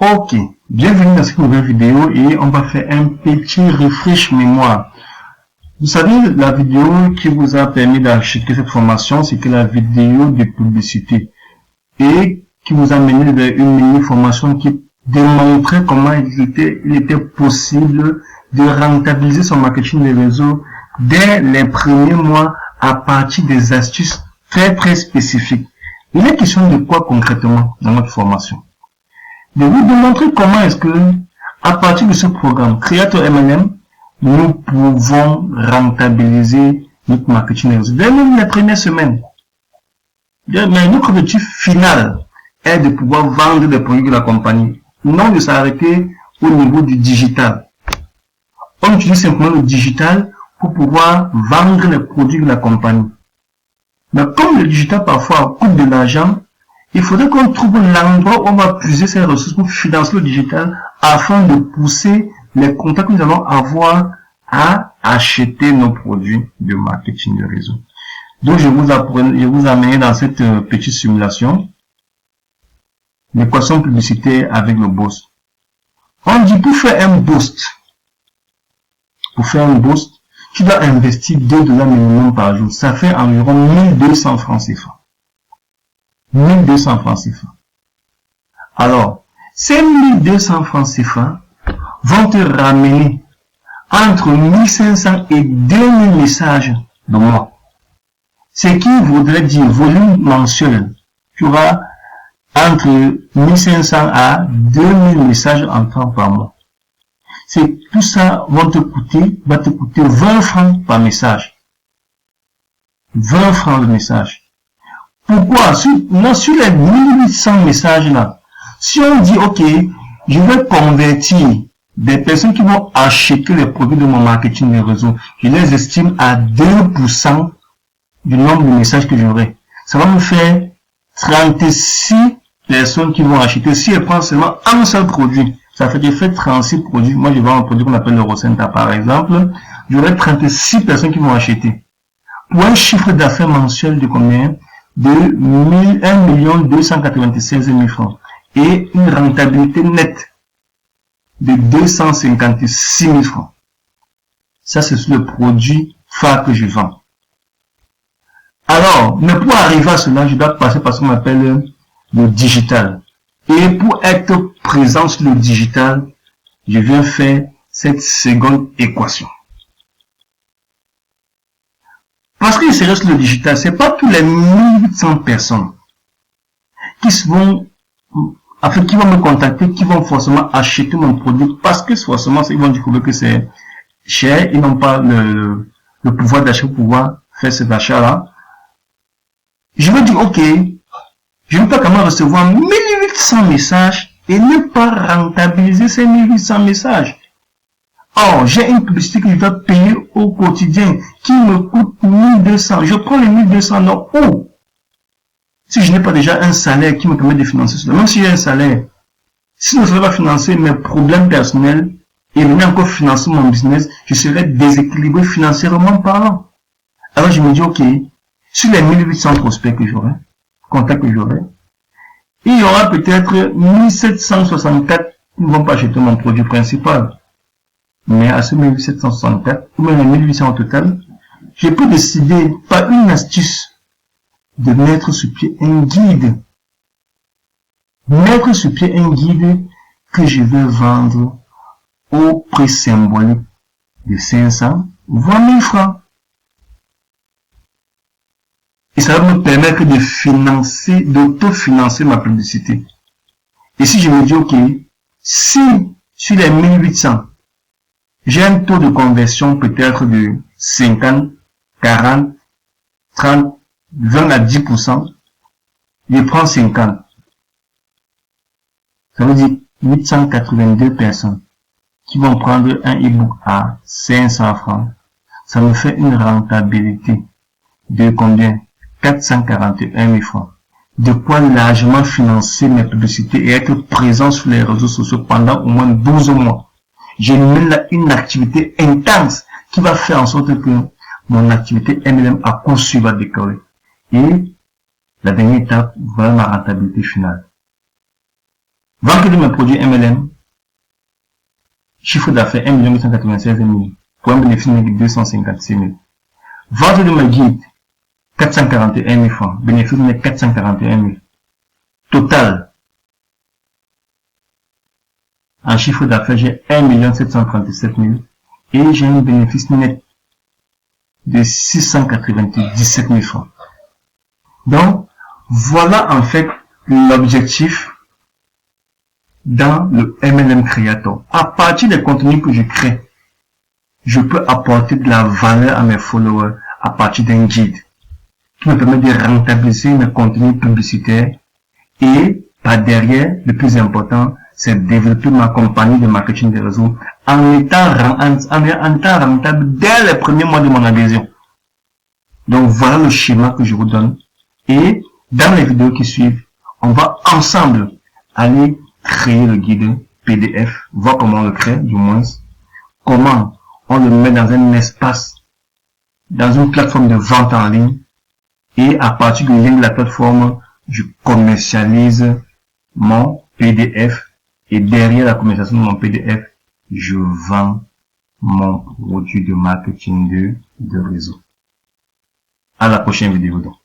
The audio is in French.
Ok, bienvenue dans cette nouvelle vidéo et on va faire un petit refresh mémoire. Vous savez, la vidéo qui vous a permis d'acheter cette formation, c'était la vidéo de publicité et qui vous a mené vers une mini-formation qui démontrait comment il était possible de rentabiliser son marketing de réseau dès les premiers mois à partir des astuces très spécifiques. Il est question de quoi concrètement dans notre formation? De vous démontrer comment est-ce que, à partir de ce programme Creator MLM, nous pouvons rentabiliser notre marketing réseau dès même les premières semaines. Mais notre objectif final est de pouvoir vendre des produits de la compagnie, non de s'arrêter au niveau du digital. On utilise simplement le digital pour pouvoir vendre les produits de la compagnie. Mais comme le digital parfois coûte de l'argent, il faudrait qu'on trouve l'endroit où on va puiser ces ressources pour financer le digital afin de pousser les contacts que nous allons avoir à acheter nos produits de marketing de réseau. Donc, je vous amène dans cette petite simulation l'équation publicitaire avec le boost. On dit pour faire un boost, tu dois investir 2 $ minimum par jour. Ça fait environ 1200 francs CFA. 1200 francs CFA. Alors, ces 1200 francs CFA vont te ramener entre 1500 et 2000 messages de mois. Ce qui voudrait dire volume mensuel. Tu auras entre 1500 à 2000 messages entrants par mois. Tout ça va te coûter 20 francs par message. 20 francs de message. Pourquoi? Sur les 1800 messages là, si on dit, ok, je vais convertir des personnes qui vont acheter les produits de mon marketing de réseau, je les estime à 2% du nombre de messages que j'aurai. Ça va me faire 36 personnes qui vont acheter. Si elles prennent seulement un seul produit, ça fait 36 produits. Moi, je vends un produit qu'on appelle le Rosenta, par exemple. J'aurai 36 personnes qui vont acheter. Pour un chiffre d'affaires mensuel de combien? De 1 296 000 francs et une rentabilité nette de 256 000 francs. Ça, c'est le produit phare que je vends. Alors, mais pour arriver à cela, je dois passer par ce qu'on appelle le digital. Et pour être présent sur le digital, je viens faire cette seconde équation. Parce que c'est sur le digital, c'est pas tous les 1800 personnes qui vont me contacter, qui vont forcément acheter mon produit, parce que forcément, ils vont découvrir que c'est cher, ils n'ont pas le pouvoir d'achat pour pouvoir faire cet achat-là. Je vais dire, ok, je ne peux pas quand même recevoir 1800 messages et ne pas rentabiliser ces 1800 messages. Or, j'ai une publicité que je dois payer au quotidien qui me coûte 1200. Je prends les 1200, non, où? Si je n'ai pas déjà un salaire qui me permet de financer cela, même si j'ai un salaire, si je ne serais pas financer mes problèmes personnels et venir encore financer mon business, je serais déséquilibré financièrement parlant. Alors je me dis, ok, sur les 1800 prospects que j'aurai, contacts que j'aurai, il y aura peut-être 1764 qui ne vont pas acheter mon produit principal. Mais à ce 1764, ou même à 1800 au total, je peux décider par une astuce de mettre sur pied un guide. Mettre sur pied un guide que je vais vendre au prix symbolique de 500, voire 1000 francs. Et ça va me permettre de financer, d'autofinancer ma publicité. Et si je me dis, ok, si sur les 1800, j'ai un taux de conversion peut-être de 50, 40, 30, 20 à 10%, je prends 50. Ça veut dire 882 personnes qui vont prendre un e-book à 500 francs. Ça me fait une rentabilité de combien? 441 000 francs. De quoi largement financer mes publicités et être présent sur les réseaux sociaux pendant au moins 12 mois. J'ai une activité intense qui va faire en sorte que mon activité MLM à coup sûr va décoller. Et la dernière étape, voilà ma rentabilité finale. Vente de mes produits MLM, chiffre d'affaires 1 896 000 pour un bénéfice de 256 000. Vente de mes guides, 441 000 francs, bénéfice de 441 000. Total, en chiffre d'affaires, j'ai 1 737 000 et j'ai un bénéfice net de 697 000 francs. Donc, voilà en fait l'objectif dans le MLM Creator. À partir des contenus que je crée, je peux apporter de la valeur à mes followers à partir d'un guide qui me permet de rentabiliser mes contenus publicitaires et par derrière, le plus important, c'est de développer ma compagnie de marketing des réseaux en étant rentable dès les premiers mois de mon adhésion. Donc voilà le schéma que je vous donne. Et dans les vidéos qui suivent, on va ensemble aller créer le guide PDF, voir comment on le crée, du moins, comment on le met dans un espace, dans une plateforme de vente en ligne, et à partir du lien de la plateforme, je commercialise mon PDF, et derrière la commercialisation de mon PDF, je vends mon produit de marketing de réseau. À la prochaine vidéo donc.